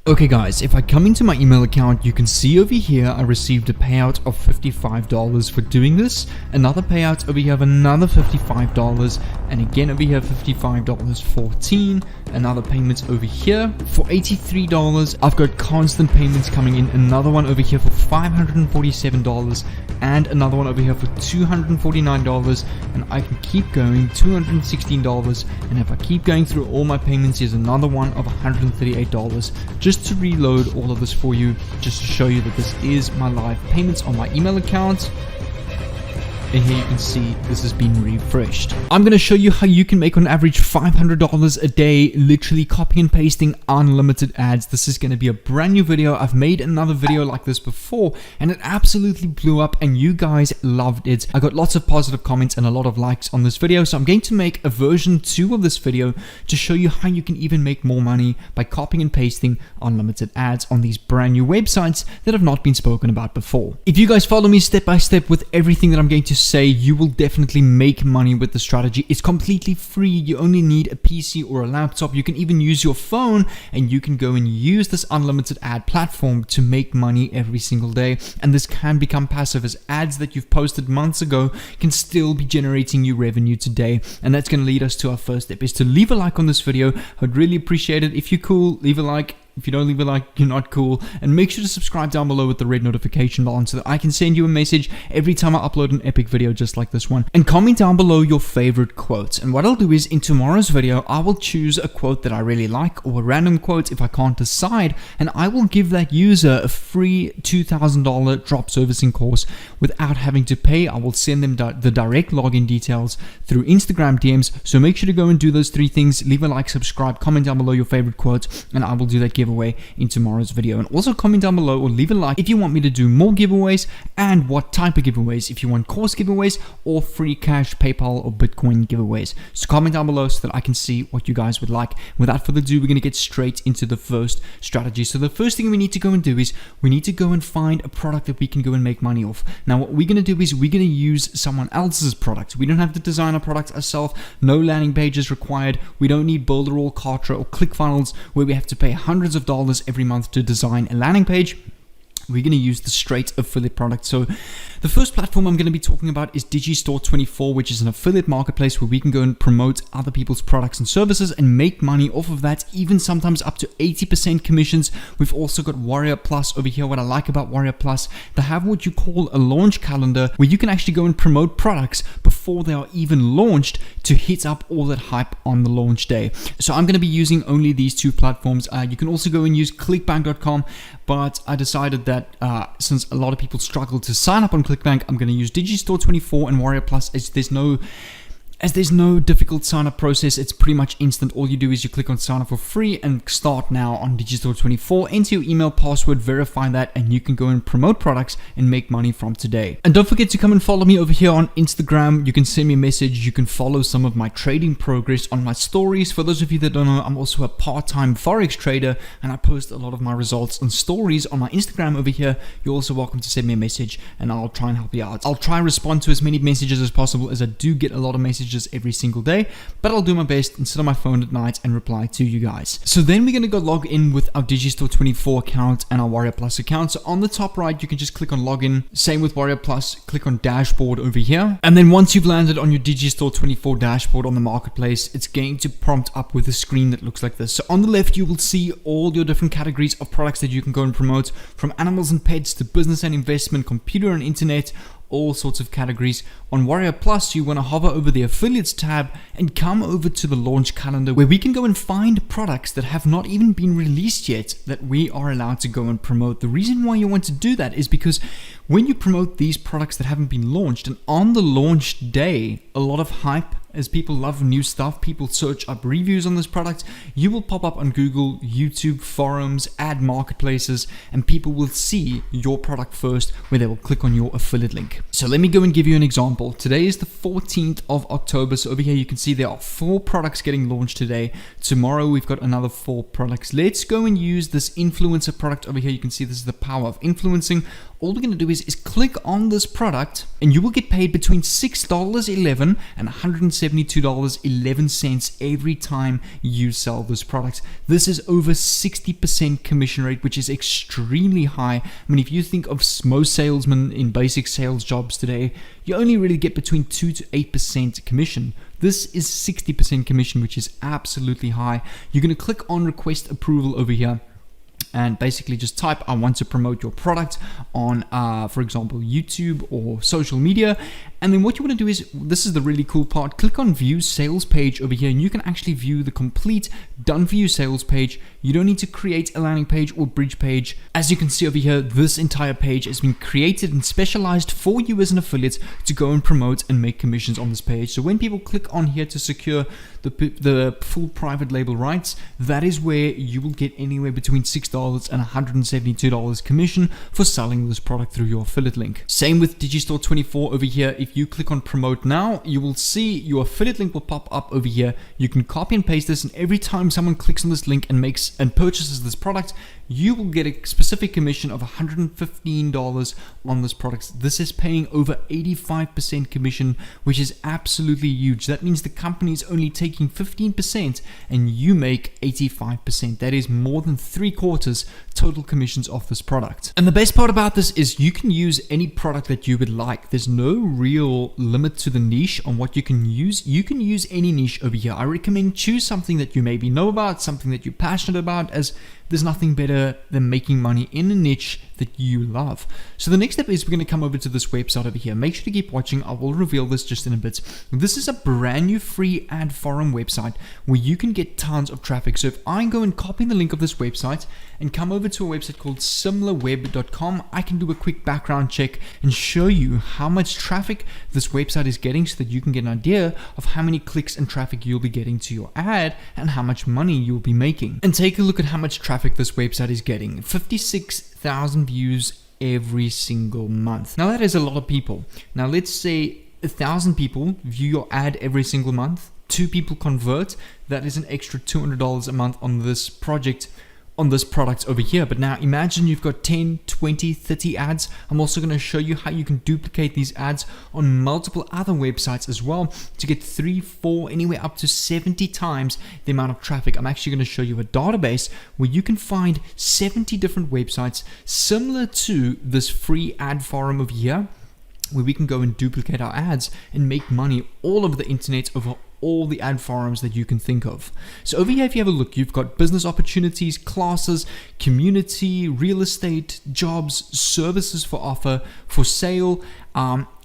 Okay guys, if I come into my email account, you can see over here I received a payout of $55 for doing this, another payout over here of another $55, and again over here $55, 14, another payment over here for $83. I've got constant payments coming in, another one over here for $547, and another one over here for $249, and I can keep going, $216, and if I keep going through all my payments, here's another one of $138. Just to reload all of this for you, just to show you that this is my live payments on my email account. And here you can see this has been refreshed. I'm going to show you how you can make on average $500 a day, literally copy and pasting unlimited ads. This is going to be a brand new video. I've made another video like this before and it absolutely blew up and you guys loved it. I got lots of positive comments and a lot of likes on this video. So I'm going to make a version 2 of this video to show you how you can even make more money by copying and pasting unlimited ads on these brand new websites that have not been spoken about before. If you guys follow me step by step with everything that I'm going to say, you will definitely make money with the strategy. It's completely free. You only need a PC or a laptop. You can even use your phone and you can go and use this unlimited ad platform to make money every single day. And this can become passive, as ads that you've posted months ago can still be generating you revenue today. And that's going to lead us to our first step, is to leave a like on this video. I'd really appreciate it. If you're cool, leave a like. If you don't leave a like, you're not cool. And make sure to subscribe down below with the red notification button so that I can send you a message every time I upload an epic video just like this one. And comment down below your favorite quotes. And what I'll do is, in tomorrow's video, I will choose a quote that I really like, or a random quote if I can't decide, and I will give that user a free $2,000 drop servicing course without having to pay. I will send them the direct login details through Instagram DMs. So make sure to go and do those 3 things. Leave a like, subscribe, comment down below your favorite quotes, and I will do that giveaway in tomorrow's video. And also comment down below or leave a like if you want me to do more giveaways and what type of giveaways, if you want course giveaways or free cash, PayPal or Bitcoin giveaways. So comment down below so that I can see what you guys would like. Without further ado, we're going to get straight into the first strategy. So the first thing we need to go and do is we need to go and find a product that we can go and make money off. Now what we're going to do is we're going to use someone else's product. We don't have to design a product ourselves. No landing pages required. We don't need Builder or Kartra or ClickFunnels where we have to pay hundreds of dollars every month to design a landing page. We're going to use the straight affiliate product. So the first platform I'm going to be talking about is Digistore24, which is an affiliate marketplace where we can go and promote other people's products and services and make money off of that, even sometimes up to 80% commissions. We've also got Warrior Plus over here. What I like about Warrior Plus, they have what you call a launch calendar where you can actually go and promote products before they are even launched to hit up all that hype on the launch day. So I'm going to be using only these 2 platforms. You can also go and use clickbank.com, but I decided that since a lot of people struggle to sign up on ClickBank, I'm going to use Digistore24 and Warrior Plus, as there's no difficult sign-up process. It's pretty much instant. All you do is you click on sign up for free and start now on Digistore24. Enter your email, password, verify that, and you can go and promote products and make money from today. And don't forget to come and follow me over here on Instagram. You can send me a message. You can follow some of my trading progress on my stories. For those of you that don't know, I'm also a part-time Forex trader and I post a lot of my results and stories on my Instagram over here. You're also welcome to send me a message and I'll try and help you out. I'll try and respond to as many messages as possible, as I do get a lot of messages every single day, but I'll do my best and sit on my phone at night and reply to you guys. So then we're going to go log in with our Digistore24 account and our Warrior Plus account. So on the top right, you can just click on login. Same with Warrior Plus, click on dashboard over here. And then once you've landed on your Digistore24 dashboard on the marketplace, it's going to prompt up with a screen that looks like this. So on the left, you will see all your different categories of products that you can go and promote, from animals and pets to business and investment, computer and internet, all sorts of categories. On Warrior Plus, you want to hover over the affiliates tab and come over to the launch calendar where we can go and find products that have not even been released yet that we are allowed to go and promote. The reason why you want to do that is because when you promote these products that haven't been launched, and on the launch day, a lot of hype, as people love new stuff, people search up reviews on this product, you will pop up on Google, YouTube, forums, ad marketplaces, and people will see your product first where they will click on your affiliate link. So let me go and give you an example. Today is the 14th of October. So over here you can see there are 4 products getting launched today. Tomorrow we've got another 4 products. Let's go and use this influencer product over here. You can see this is the power of influencing. All we're going to do is click on this product and you will get paid between $6.11 and $107 $172.11 every time you sell this product. This is over 60% commission rate, which is extremely high. I mean, if you think of most salesmen in basic sales jobs today, you only really get between 2 to 8% commission. This is 60% commission, which is absolutely high. You're going to click on request approval over here and basically just type, I want to promote your product on, for example, YouTube or social media. And then what you want to do is, this is the really cool part, click on view sales page over here, and you can actually view the complete done for you sales page. You don't need to create a landing page or bridge page. As you can see over here, this entire page has been created and specialized for you as an affiliate to go and promote and make commissions on this page. So when people click on here to secure the full private label rights, that is where you will get anywhere between $6 and $172 commission for selling this product through your affiliate link. Same with Digistore 24 over here. If you click on promote now, you will see your affiliate link will pop up over here. You can copy and paste this, and every time someone clicks on this link and purchases this product, you will get a specific commission of $115 on this product. This is paying over 85% commission, which is absolutely huge. That means the company is only taking 15% and you make 85%. That is more than 3/4 total commissions off this product. And the best part about this is you can use any product that you would like. There's no real limit to the niche on what you can use. You can use any niche over here. I recommend choose something that you maybe know about, something that you're passionate about, as there's nothing better than making money in a niche that you love. So the next step is we're going to come over to this website over here. Make sure to keep watching. I will reveal this just in a bit. This is a brand new free ad forum website where you can get tons of traffic. So if I go and copy the link of this website and come over to a website called similarweb.com, I can do a quick background check and show you how much traffic this website is getting so that you can get an idea of how many clicks and traffic you'll be getting to your ad and how much money you'll be making. And take a look at how much traffic this website is getting. 56,000 views every single month. Now that is a lot of people. Now let's say 1,000 people view your ad every single month. 2 people convert. That is an extra $200 a month on this project, on this product over here. But now imagine you've got 10, 20, 30 ads. I'm also going to show you how you can duplicate these ads on multiple other websites as well to get 3, 4, anywhere up to 70 times the amount of traffic. I'm actually going to show you a database where you can find 70 different websites similar to this free ad forum over here, where we can go and duplicate our ads and make money all over the internet, over all the ad forums that you can think of. So over here, if you have a look, you've got business opportunities, classes, community, real estate, jobs, services for offer, for sale,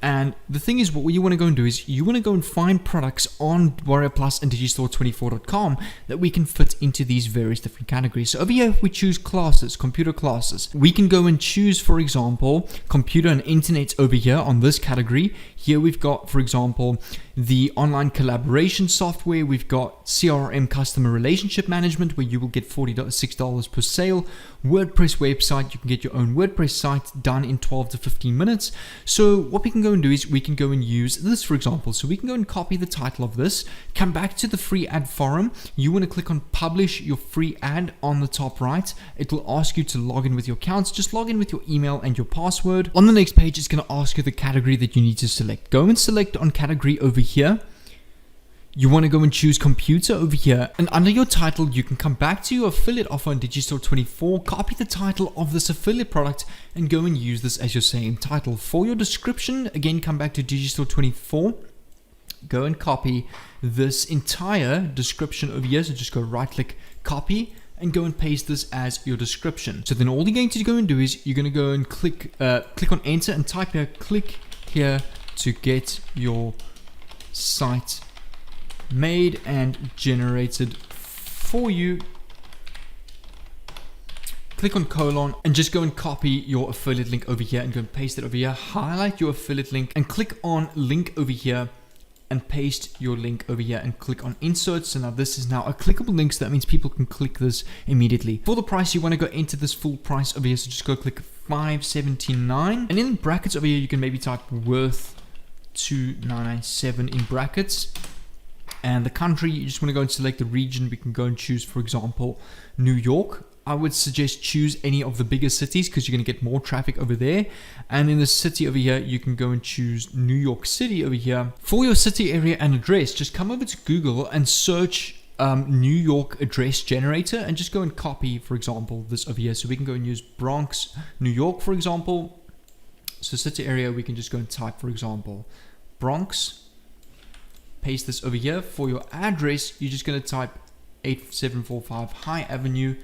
and the thing is, what you want to go and do is you want to go and find products on Warrior Plus and Digistore24.com that we can fit into these various different categories. So over here, if we choose classes, computer classes, we can go and choose, for example, computer and internet over here on this category. Here we've got, for example, the online collaboration software. We've got CRM, customer relationship management, where you will get $46 per sale. WordPress website, you can get your own WordPress site done in 12 to 15 minutes. So what we can go and do is we can go and use this, for example. So we can go and copy the title of this, come back to the free ad forum. You want to click on publish your free ad on the top right. It will ask you to log in with your accounts. Just log in with your email and your password. On the next page, it's going to ask you the category that you need to select. Go and select on category over here. You want to go and choose computer over here, and under your title you can come back to your affiliate offer on Digistore 24, copy the title of this affiliate product and go and use this as your same title. For your description, again, come back to Digistore 24, go and copy this entire description over here. So just go right click, copy, and go and paste this as your description. So then all you're going to go and do is you're going to go and click on enter and type here, click here to get your site made and generated for you. Click on colon and just go and copy your affiliate link over here and go and paste it over here. Highlight your affiliate link and click on link over here and paste your link over here and click on insert. So now this is now a clickable link, so that means people can click this immediately. For the price, you want to go enter this full price over here, so just go click $579, and in brackets over here you can maybe type worth $2,997 in brackets. And the country, you just want to go and select the region. We can go and choose, for example, New York. I would suggest choose any of the bigger cities because you're going to get more traffic over there. And in the city over here, you can go and choose New York City over here. For your city area and address, just come over to Google and search New York address generator and just go and copy, for example, this over here. So we can go and use Bronx, New York, for example. So city area, we can just go and type, for example, Bronx. Paste this over here. For your address, you're just going to type 8745 High Avenue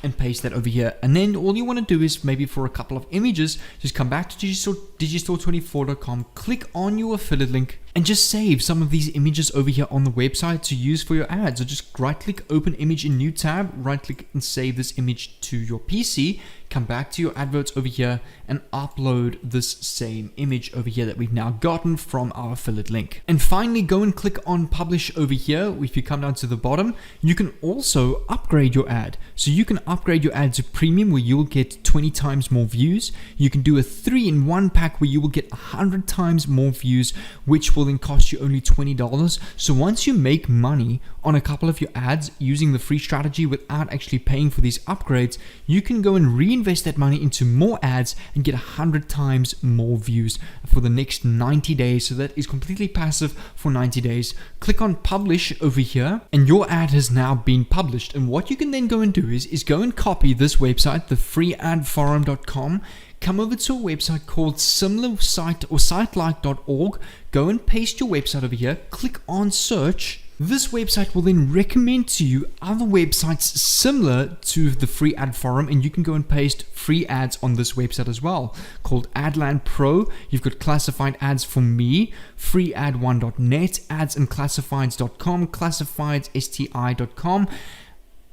and paste that over here. And then all you want to do is maybe for a couple of images, just come back to digistore24.com, click on your affiliate link, and just save some of these images over here on the website to use for your ads. So just right click, open image in new tab, right click and save this image to your PC. Come back to your adverts over here and upload this same image over here that we've now gotten from our affiliate link. And finally, go and click on publish over here. If you come down to the bottom, you can also upgrade your ad. So you can upgrade your ad to premium where you'll get 20 times more views. You can do a 3-in-1 pack where you will get 100 times more views, which will then cost you only $20. So once you make money on a couple of your ads using the free strategy without actually paying for these upgrades, you can go and reinvest that money into more ads and get 100 times more views for the next 90 days. So that is completely passive for 90 days. Click on publish over here and your ad has now been published. And what you can then go and do is go and copy this website, the freeadforum.com. Come over to a website called similar site or sitelike.org. Go and paste your website over here. Click on search. This website will then recommend to you other websites similar to the free ad forum, and you can go and paste free ads on this website as well, called Adland Pro. You've got classified ads for me, freead1.net, adsandclassifieds.com, classifiedsti.com,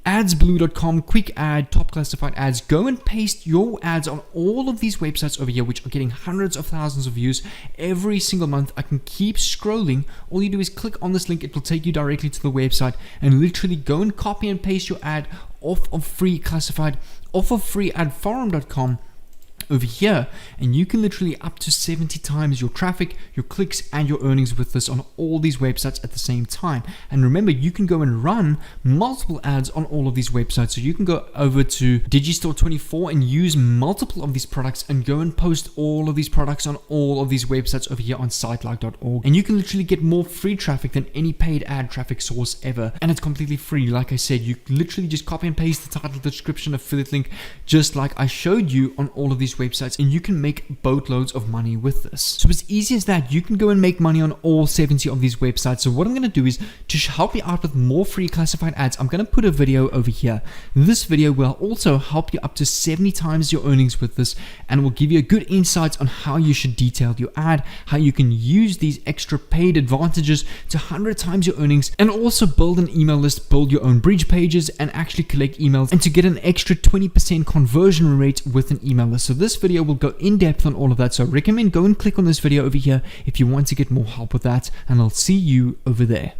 adsblue.com, quick ad, top classified ads. Go and paste your ads on all of these websites over here, which are getting hundreds of thousands of views every single month. I can keep scrolling. All you do is click on this link. It will take you directly to the website and literally go and copy and paste your ad off of free classified, off of freeadforum.com over here, and you can literally up to 70 times your traffic, your clicks, and your earnings with this on all these websites at the same time. And remember, you can go and run multiple ads on all of these websites. So you can go over to Digistore24 and use multiple of these products and go and post all of these products on all of these websites over here on sitelike.org. And you can literally get more free traffic than any paid ad traffic source ever. And it's completely free. Like I said, you literally just copy and paste the title, description, affiliate link, just like I showed you on all of these websites, and you can make boatloads of money with this. So it's easy as that. You can go and make money on all 70 of these websites. So what I'm going to do is to help you out with more free classified ads, I'm going to put a video over here. This video will also help you up to 70 times your earnings with this, and will give you a good insights on how you should detail your ad, how you can use these extra paid advantages to 100 times your earnings, and also build an email list, build your own bridge pages, and actually collect emails, and to get an extra 20% conversion rate with an email list. So this video will go in depth on all of that. So I recommend go and click on this video over here if you want to get more help with that, and I'll see you over there.